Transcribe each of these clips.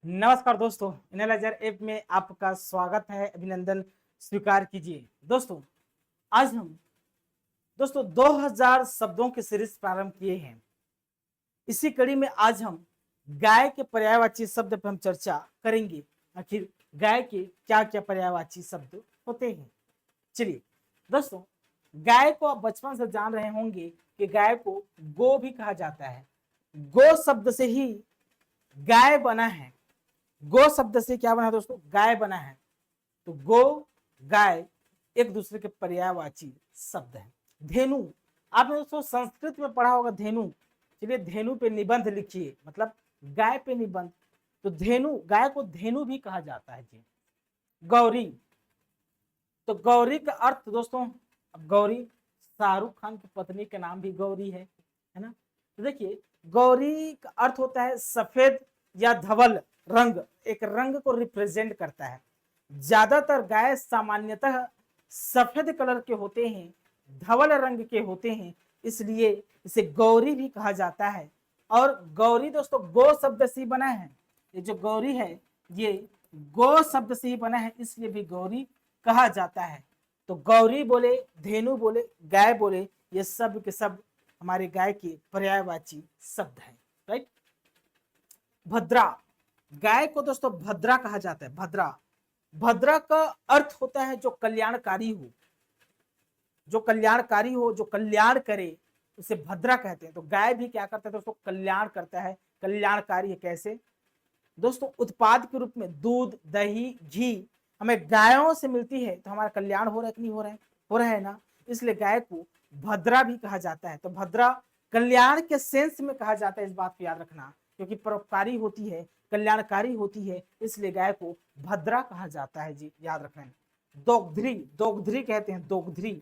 नमस्कार दोस्तों, analyser app में आपका स्वागत है। अभिनंदन स्वीकार कीजिए। दोस्तों आज हम 2000 शब्दों की सीरीज प्रारंभ किए हैं। इसी कड़ी में आज हम गाय के पर्यायवाची शब्द पर हम चर्चा करेंगे। आखिर गाय के क्या क्या पर्यायवाची शब्द होते हैं। चलिए दोस्तों, गाय को आप बचपन से जान रहे होंगे कि गाय को गो भी कहा जाता है। गो शब्द से ही गाय बना है। गो शब्द से क्या बना है दोस्तों? गाय बना है। तो गो गाय एक दूसरे के पर्यायवाची शब्द है। धेनु, आपने दोस्तों संस्कृत में पढ़ा होगा धेनु। चलिए धेनु पे निबंध लिखिए, मतलब गाय पे निबंध। तो धेनु, गाय को धेनु भी कहा जाता है जी। गौरी, तो गौरी का अर्थ दोस्तों, अब गौरी शाहरुख खान की पत्नी का नाम भी गौरी है ना। तो देखिए गौरी का अर्थ होता है सफेद या धवल रंग, एक रंग को रिप्रेजेंट करता है। ज्यादातर गाय सामान्यतः सफेद कलर के होते हैं, धवल रंग के होते हैं, इसलिए इसे गौरी भी कहा जाता है। और गौरी दोस्तों गो शब्द से ही बना है। ये जो गौरी है ये गो शब्द से ही बना है, इसलिए भी गौरी कहा जाता है। तो गौरी बोले, धेनु बोले, गाय बोले, ये सब के सब हमारे गाय के पर्यायवाची शब्द है। राइट। भद्रा, गाय को दोस्तों भद्रा कहा जाता है। भद्रा, भद्रा का अर्थ होता है जो कल्याणकारी हो, जो कल्याणकारी हो, जो कल्याण करे, उसे भद्रा कहते हैं। तो गाय भी क्या करता है दोस्तों? कल्याण करता है, कल्याणकारी है। कैसे दोस्तों? उत्पाद के रूप में दूध, दही, घी हमें गायों से मिलती है, तो हमारा कल्याण हो रहा है कि नहीं हो रहा है? हो रहा है ना। इसलिए गाय को भद्रा भी कहा जाता है। तो भद्रा कल्याण के सेंस में कहा जाता है, इस बात को याद रखना, क्योंकि परोपकारी होती है, कल्याणकारी होती है, इसलिए गाय को भद्रा कहा जाता है जी, याद रखना। दोगध्री, दोगध्री कहते हैं, दोगध्री।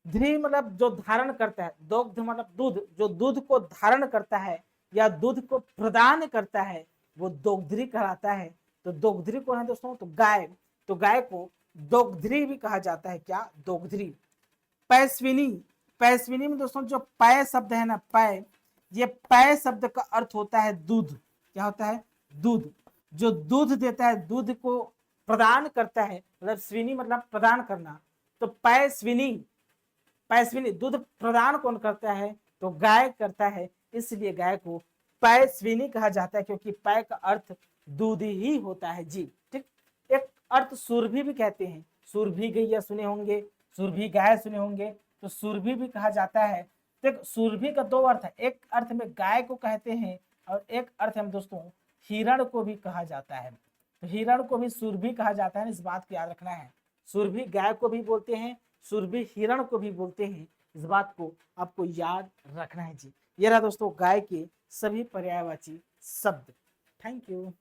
ध्री मतलब जो धारण करता है, दोग्ध मतलब दूध, जो दूध को धारण करता है या दूध को प्रदान करता है, वो दोगध्री कहलाता है। तो दोगध्री कौन है दोस्तों? तो गाय। तो गाय को दोगध्री भी कहा जाता है। क्या? दोगध्री। पैस्विनी, पैस्विनी में दोस्तों जो पै शब्द है ना, पै, ये पै शब्द का अर्थ होता है दूध। क्या होता है? दूध। जो दूध देता है, दूध को प्रदान करता है, मतलब स्विनी मतलब प्रदान करना। तो पैस्विनी, पैस्विनी, दूध प्रदान कौन करता है? तो गाय करता है, इसलिए गाय को पैस्विनी कहा जाता है, क्योंकि पै का अर्थ दूध ही होता है जी। ठीक। एक अर्थ सुरभि भी कहते हैं। सुरभि गैया सुने होंगे, सुरभि गाय सुने होंगे, तो सुरभि भी कहा जाता है। तो सुरभि का दो अर्थ है, एक अर्थ में गाय को कहते हैं और एक अर्थ में दोस्तों हिरण को भी कहा जाता है। तो हिरण को भी सुरभि कहा जाता है, इस बात को याद रखना है। सुरभि गाय को भी बोलते हैं, सुरभि हिरण को भी बोलते हैं, इस बात को आपको याद रखना है जी। ये रहा दोस्तों गाय के सभी पर्यायवाची शब्द। Thank you.